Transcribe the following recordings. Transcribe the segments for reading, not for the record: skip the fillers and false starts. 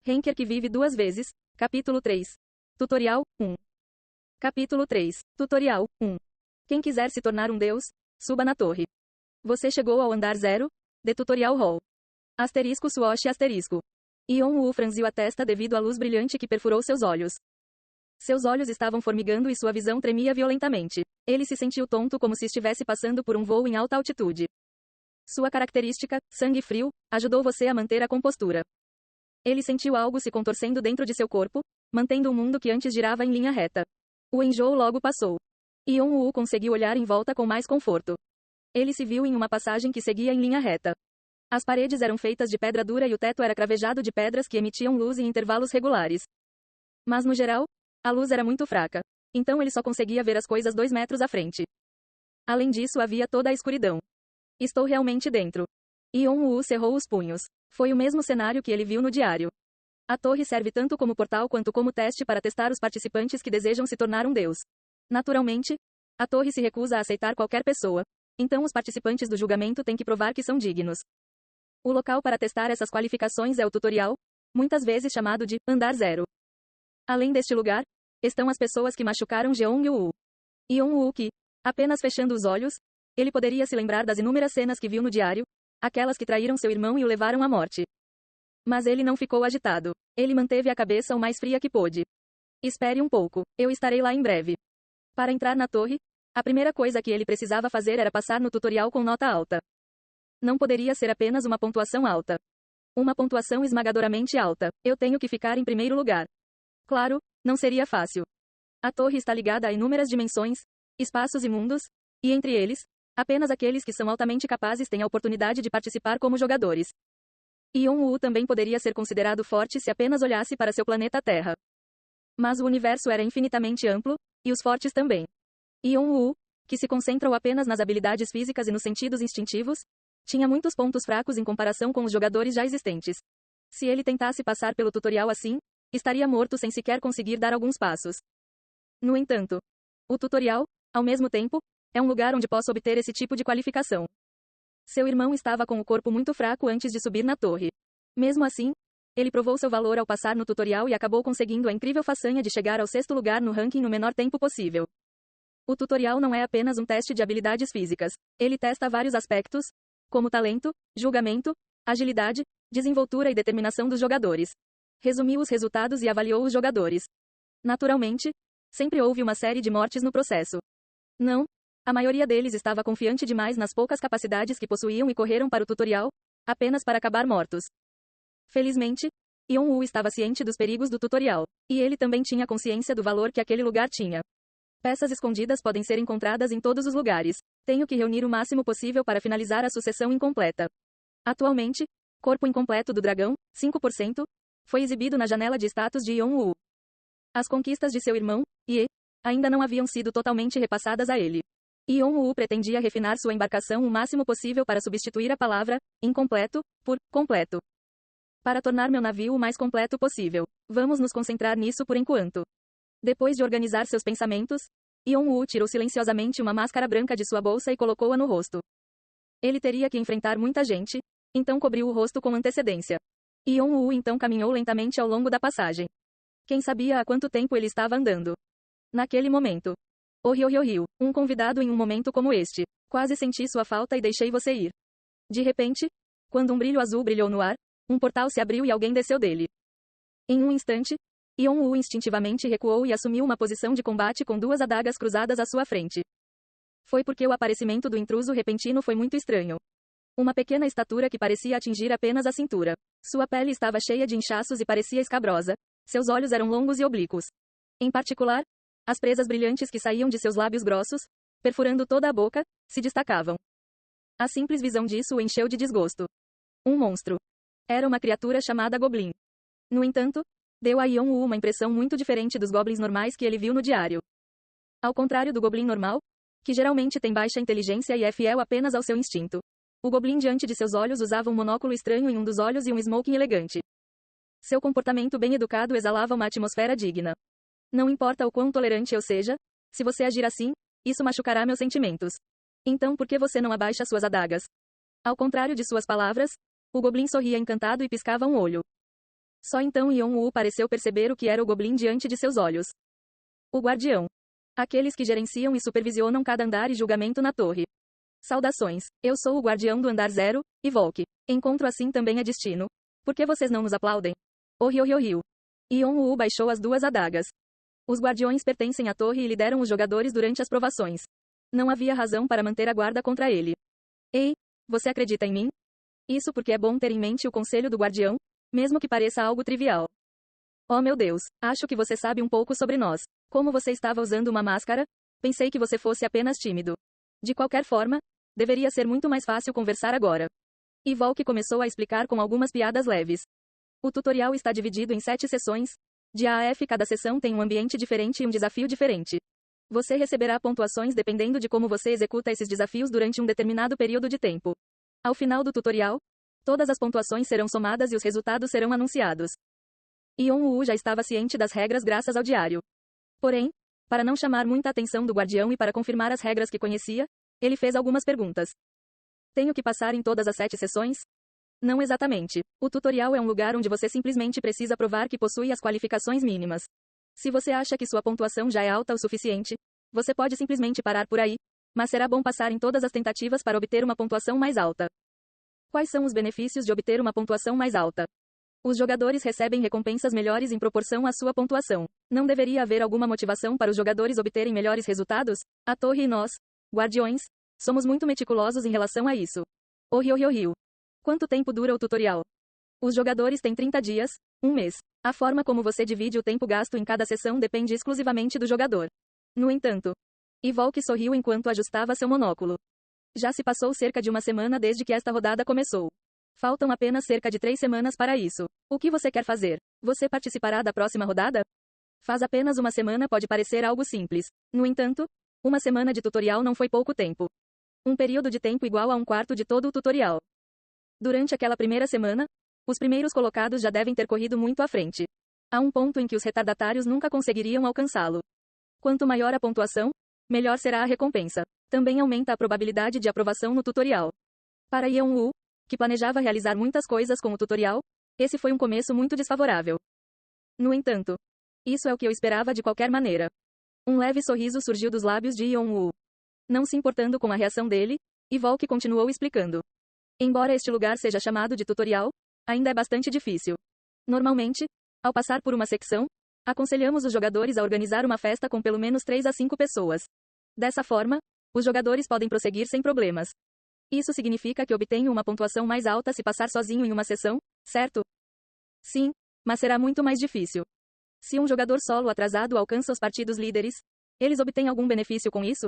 Henker que vive duas vezes. Capítulo 3. Tutorial 1. Capítulo 3. Tutorial 1. Quem quiser se tornar um deus, suba na torre. Você chegou ao andar 0 de Tutorial Hall. Asterisco Swoosh asterisco. Yeon-woo franziu a testa devido à luz brilhante que perfurou seus olhos. Seus olhos estavam formigando e sua visão tremia violentamente. Ele se sentiu tonto como se estivesse passando por um voo em alta altitude. Sua característica, sangue frio, ajudou você a manter a compostura. Ele sentiu algo se contorcendo dentro de seu corpo, mantendo um mundo que antes girava em linha reta. O enjoo logo passou. Yeon-woo conseguiu olhar em volta com mais conforto. Ele se viu em uma passagem que seguia em linha reta. As paredes eram feitas de pedra dura e o teto era cravejado de pedras que emitiam luz em intervalos regulares. Mas no geral, a luz era muito fraca. Então ele só conseguia ver as coisas 2 metros à frente. Além disso havia toda a escuridão. Estou realmente dentro. Yeon-woo cerrou os punhos. Foi o mesmo cenário que ele viu no diário. A torre serve tanto como portal quanto como teste para testar os participantes que desejam se tornar um deus. Naturalmente, a torre se recusa a aceitar qualquer pessoa. Então os participantes do julgamento têm que provar que são dignos. O local para testar essas qualificações é o tutorial, muitas vezes chamado de andar 0. Além deste lugar, estão as pessoas que machucaram Jeong-woo. Yeon-woo que, apenas fechando os olhos, ele poderia se lembrar das inúmeras cenas que viu no diário, aquelas que traíram seu irmão e o levaram à morte. Mas ele não ficou agitado. Ele manteve a cabeça o mais fria que pôde. Espere um pouco, eu estarei lá em breve. Para entrar na torre, a primeira coisa que ele precisava fazer era passar no tutorial com nota alta. Não poderia ser apenas uma pontuação alta. Uma pontuação esmagadoramente alta. Eu tenho que ficar em primeiro lugar. Claro, não seria fácil. A torre está ligada a inúmeras dimensões, espaços e mundos, e entre eles, apenas aqueles que são altamente capazes têm a oportunidade de participar como jogadores. Yeon-woo também poderia ser considerado forte se apenas olhasse para seu planeta Terra. Mas o universo era infinitamente amplo, e os fortes também. Yeon-woo, que se concentrou apenas nas habilidades físicas e nos sentidos instintivos, tinha muitos pontos fracos em comparação com os jogadores já existentes. Se ele tentasse passar pelo tutorial assim, estaria morto sem sequer conseguir dar alguns passos. No entanto, o tutorial, ao mesmo tempo, é um lugar onde posso obter esse tipo de qualificação. Seu irmão estava com o corpo muito fraco antes de subir na torre. Mesmo assim, ele provou seu valor ao passar no tutorial e acabou conseguindo a incrível façanha de chegar ao 6º lugar no ranking no menor tempo possível. O tutorial não é apenas um teste de habilidades físicas. Ele testa vários aspectos, como talento, julgamento, agilidade, desenvoltura e determinação dos jogadores. Resumiu os resultados e avaliou os jogadores. Naturalmente, sempre houve uma série de mortes no processo. Não, a maioria deles estava confiante demais nas poucas capacidades que possuíam e correram para o tutorial, apenas para acabar mortos. Felizmente, Yeon-woo estava ciente dos perigos do tutorial, e ele também tinha consciência do valor que aquele lugar tinha. Peças escondidas podem ser encontradas em todos os lugares. Tenho que reunir o máximo possível para finalizar a sucessão incompleta. Atualmente, Corpo Incompleto do Dragão, 5%, foi exibido na janela de status de Yeon-woo. As conquistas de seu irmão, Ye, ainda não haviam sido totalmente repassadas a ele. Yeon-woo pretendia refinar sua embarcação o máximo possível para substituir a palavra incompleto por completo. Para tornar meu navio o mais completo possível. Vamos nos concentrar nisso por enquanto. Depois de organizar seus pensamentos, Yeon-woo tirou silenciosamente uma máscara branca de sua bolsa e colocou-a no rosto. Ele teria que enfrentar muita gente, então cobriu o rosto com antecedência. Yeon-woo então caminhou lentamente ao longo da passagem. Quem sabia há quanto tempo ele estava andando? Naquele momento. Oh, um convidado em um momento como este. Quase senti sua falta e deixei você ir. De repente, quando um brilho azul brilhou no ar, um portal se abriu e alguém desceu dele. Em um instante, Yeon-woo instintivamente recuou e assumiu uma posição de combate com 2 adagas cruzadas à sua frente. Foi porque o aparecimento do intruso repentino foi muito estranho. Uma pequena estatura que parecia atingir apenas a cintura. Sua pele estava cheia de inchaços e parecia escabrosa. Seus olhos eram longos e oblíquos. Em particular, as presas brilhantes que saíam de seus lábios grossos, perfurando toda a boca, se destacavam. A simples visão disso o encheu de desgosto. Um monstro. Era uma criatura chamada Goblin. No entanto, deu a Yeon-woo uma impressão muito diferente dos goblins normais que ele viu no diário. Ao contrário do Goblin normal, que geralmente tem baixa inteligência e é fiel apenas ao seu instinto. O Goblin diante de seus olhos usava um monóculo estranho em um dos olhos e um smoking elegante. Seu comportamento bem educado exalava uma atmosfera digna. Não importa o quão tolerante eu seja, se você agir assim, isso machucará meus sentimentos. Então por que você não abaixa suas adagas? Ao contrário de suas palavras, o Goblin sorria encantado e piscava um olho. Só então Yon-woo pareceu perceber o que era o Goblin diante de seus olhos. O guardião. Aqueles que gerenciam e supervisionam cada andar e julgamento na torre. Saudações, eu sou o guardião do andar 0, e Volk. Encontro assim também é destino. Por que vocês não nos aplaudem? Oh riu. Yon-woo baixou as duas adagas. Os guardiões pertencem à torre e lideram os jogadores durante as provações. Não havia razão para manter a guarda contra ele. Ei, você acredita em mim? Isso porque é bom ter em mente o conselho do guardião, mesmo que pareça algo trivial. Oh meu Deus, acho que você sabe um pouco sobre nós. Como você estava usando uma máscara, pensei que você fosse apenas tímido. De qualquer forma, deveria ser muito mais fácil conversar agora. E Volk começou a explicar com algumas piadas leves. O tutorial está dividido em 7 sessões. De A a F, cada sessão tem um ambiente diferente e um desafio diferente. Você receberá pontuações dependendo de como você executa esses desafios durante um determinado período de tempo. Ao final do tutorial, todas as pontuações serão somadas e os resultados serão anunciados. Yon-woo já estava ciente das regras graças ao diário. Porém, para não chamar muita atenção do guardião e para confirmar as regras que conhecia, ele fez algumas perguntas. Tenho que passar em todas as 7 sessões? Não exatamente. O tutorial é um lugar onde você simplesmente precisa provar que possui as qualificações mínimas. Se você acha que sua pontuação já é alta o suficiente, você pode simplesmente parar por aí, mas será bom passar em todas as tentativas para obter uma pontuação mais alta. Quais são os benefícios de obter uma pontuação mais alta? Os jogadores recebem recompensas melhores em proporção à sua pontuação. Não deveria haver alguma motivação para os jogadores obterem melhores resultados? A torre e nós, guardiões, somos muito meticulosos em relação a isso. Oh riu. Quanto tempo dura o tutorial? Os jogadores têm 30 dias, um mês. A forma como você divide o tempo gasto em cada sessão depende exclusivamente do jogador. No entanto, Volk sorriu enquanto ajustava seu monóculo. Já se passou cerca de uma semana desde que esta rodada começou. Faltam apenas cerca de 3 semanas para isso. O que você quer fazer? Você participará da próxima rodada? Faz apenas uma semana pode parecer algo simples. No entanto, uma semana de tutorial não foi pouco tempo. Um período de tempo igual a 1/4 de todo o tutorial. Durante aquela primeira semana, os primeiros colocados já devem ter corrido muito à frente. Há um ponto em que os retardatários nunca conseguiriam alcançá-lo. Quanto maior a pontuação, melhor será a recompensa. Também aumenta a probabilidade de aprovação no tutorial. Para Yon-woo, que planejava realizar muitas coisas com o tutorial, esse foi um começo muito desfavorável. No entanto, isso é o que eu esperava de qualquer maneira. Um leve sorriso surgiu dos lábios de Yon-woo. Não se importando com a reação dele, Volk continuou explicando. Embora este lugar seja chamado de tutorial, ainda é bastante difícil. Normalmente, ao passar por uma secção, aconselhamos os jogadores a organizar uma festa com pelo menos 3 a 5 pessoas. Dessa forma, os jogadores podem prosseguir sem problemas. Isso significa que obtenho uma pontuação mais alta se passar sozinho em uma sessão, certo? Sim, mas será muito mais difícil. Se um jogador solo atrasado alcança os partidos líderes, eles obtêm algum benefício com isso?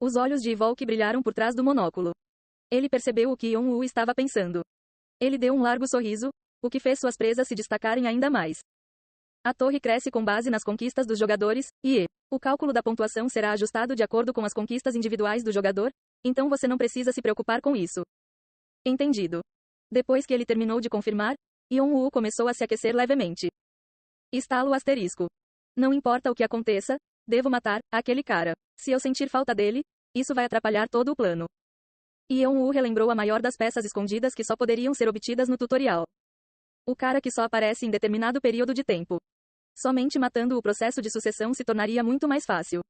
Os olhos de Volk brilharam por trás do monóculo. Ele percebeu o que Yon-woo estava pensando. Ele deu um largo sorriso, o que fez suas presas se destacarem ainda mais. A torre cresce com base nas conquistas dos jogadores, e o cálculo da pontuação será ajustado de acordo com as conquistas individuais do jogador, então você não precisa se preocupar com isso. Entendido. Depois que ele terminou de confirmar, Yon-woo começou a se aquecer levemente. Estalo asterisco. Não importa o que aconteça, devo matar aquele cara. Se eu sentir falta dele, isso vai atrapalhar todo o plano. Yon-woo relembrou a maior das peças escondidas que só poderiam ser obtidas no tutorial. O cara que só aparece em determinado período de tempo. Somente matando o processo de sucessão se tornaria muito mais fácil.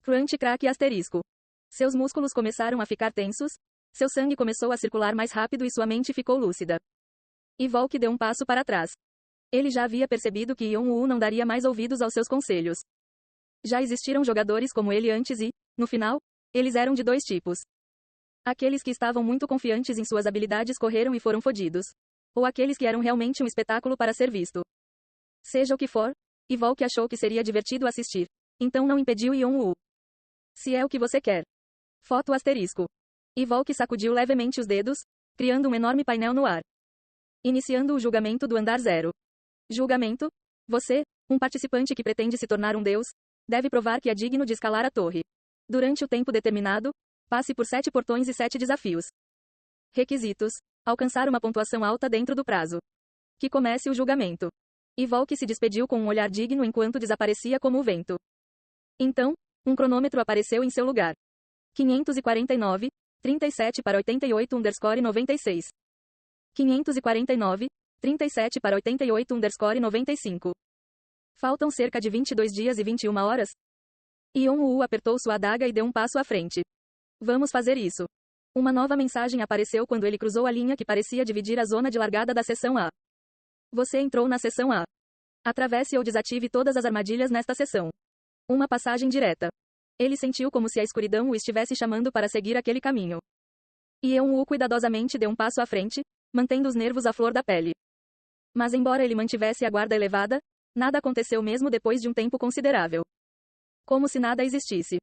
Crunch crack asterisco. Seus músculos começaram a ficar tensos, seu sangue começou a circular mais rápido e sua mente ficou lúcida. Volk deu um passo para trás. Ele já havia percebido que Yon-woo não daria mais ouvidos aos seus conselhos. Já existiram jogadores como ele antes e, no final, eles eram de 2 tipos. Aqueles que estavam muito confiantes em suas habilidades correram e foram fodidos. Ou aqueles que eram realmente um espetáculo para ser visto. Seja o que for, Volk achou que seria divertido assistir. Então não impediu Yon-woo. Se é o que você quer. Foto asterisco. Volk sacudiu levemente os dedos, criando um enorme painel no ar. Iniciando o julgamento do andar 0. Julgamento. Você, um participante que pretende se tornar um deus, deve provar que é digno de escalar a torre. Durante o tempo determinado, passe por 7 portões e 7 desafios. Requisitos. Alcançar uma pontuação alta dentro do prazo. Que comece o julgamento. Volk se despediu com um olhar digno enquanto desaparecia como o vento. Então, um cronômetro apareceu em seu lugar. 549, 37 para 88_96. 549, 37 para 88_95. Faltam cerca de 22 dias e 21 horas. Yon-woo apertou sua adaga e deu um passo à frente. Vamos fazer isso. Uma nova mensagem apareceu quando ele cruzou a linha que parecia dividir a zona de largada da seção A. Você entrou na seção A. Atravesse ou desative todas as armadilhas nesta seção. Uma passagem direta. Ele sentiu como se a escuridão o estivesse chamando para seguir aquele caminho. Yeon-woo cuidadosamente deu um passo à frente, mantendo os nervos à flor da pele. Mas embora ele mantivesse a guarda elevada, nada aconteceu mesmo depois de um tempo considerável. Como se nada existisse.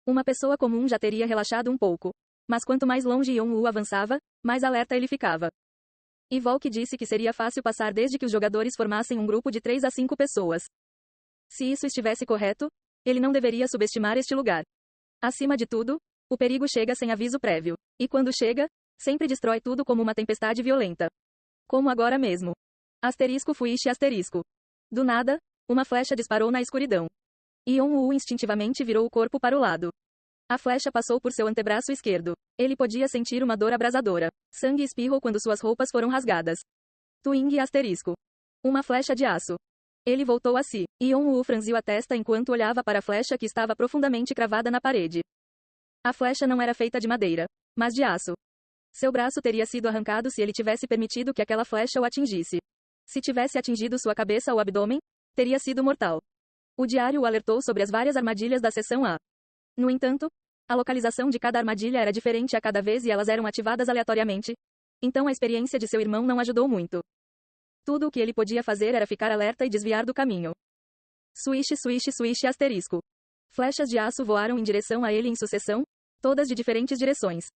Uma pessoa comum já teria relaxado um pouco. Mas quanto mais longe Yeon-woo avançava, mais alerta ele ficava. E Volk disse que seria fácil passar desde que os jogadores formassem um grupo de 3 a 5 pessoas. Se isso estivesse correto, ele não deveria subestimar este lugar. Acima de tudo, o perigo chega sem aviso prévio. E quando chega, sempre destrói tudo como uma tempestade violenta. Como agora mesmo. Asterisco Fuishi asterisco. Do nada, uma flecha disparou na escuridão. Yeon-woo instintivamente virou o corpo para o lado. A flecha passou por seu antebraço esquerdo. Ele podia sentir uma dor abrasadora. Sangue espirrou quando suas roupas foram rasgadas. Twing asterisco. Uma flecha de aço. Ele voltou a si. Yeon-woo franziu a testa enquanto olhava para a flecha que estava profundamente cravada na parede. A flecha não era feita de madeira, mas de aço. Seu braço teria sido arrancado se ele tivesse permitido que aquela flecha o atingisse. Se tivesse atingido sua cabeça ou abdômen, teria sido mortal. O diário o alertou sobre as várias armadilhas da seção A. No entanto, a localização de cada armadilha era diferente a cada vez e elas eram ativadas aleatoriamente. Então a experiência de seu irmão não ajudou muito. Tudo o que ele podia fazer era ficar alerta e desviar do caminho. Swish, swish, swish asterisco. Flechas de aço voaram em direção a ele em sucessão, todas de diferentes direções.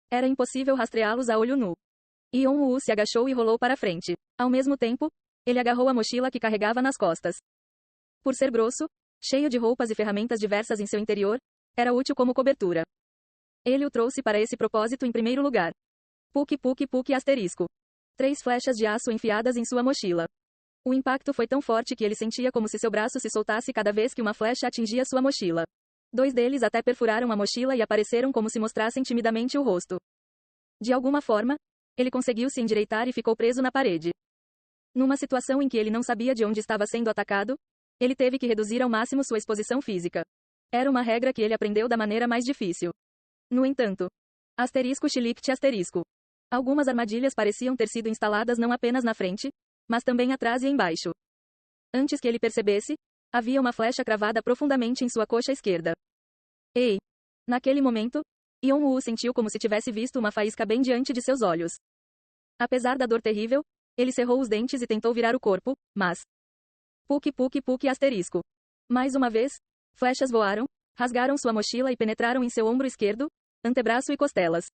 Era impossível rastreá-los a olho nu. Yeon-woo se agachou e rolou para frente. Ao mesmo tempo, ele agarrou a mochila que carregava nas costas. Por ser grosso, cheio de roupas e ferramentas diversas em seu interior, era útil como cobertura. Ele o trouxe para esse propósito em primeiro lugar. Puk puk puk asterisco. 3 flechas de aço enfiadas em sua mochila. O impacto foi tão forte que ele sentia como se seu braço se soltasse cada vez que uma flecha atingia sua mochila. 2 deles até perfuraram a mochila e apareceram como se mostrassem timidamente o rosto. De alguma forma, ele conseguiu se endireitar e ficou preso na parede. Numa situação em que ele não sabia de onde estava sendo atacado, ele teve que reduzir ao máximo sua exposição física. Era uma regra que ele aprendeu da maneira mais difícil. No entanto, asterisco xilict asterisco. Algumas armadilhas pareciam ter sido instaladas não apenas na frente, mas também atrás e embaixo. Antes que ele percebesse, havia uma flecha cravada profundamente em sua coxa esquerda. Ei! Naquele momento, Yeon-woo sentiu como se tivesse visto uma faísca bem diante de seus olhos. Apesar da dor terrível, ele cerrou os dentes e tentou virar o corpo, mas... Puk puk puk asterisco. Mais uma vez, flechas voaram, rasgaram sua mochila e penetraram em seu ombro esquerdo, antebraço e costelas.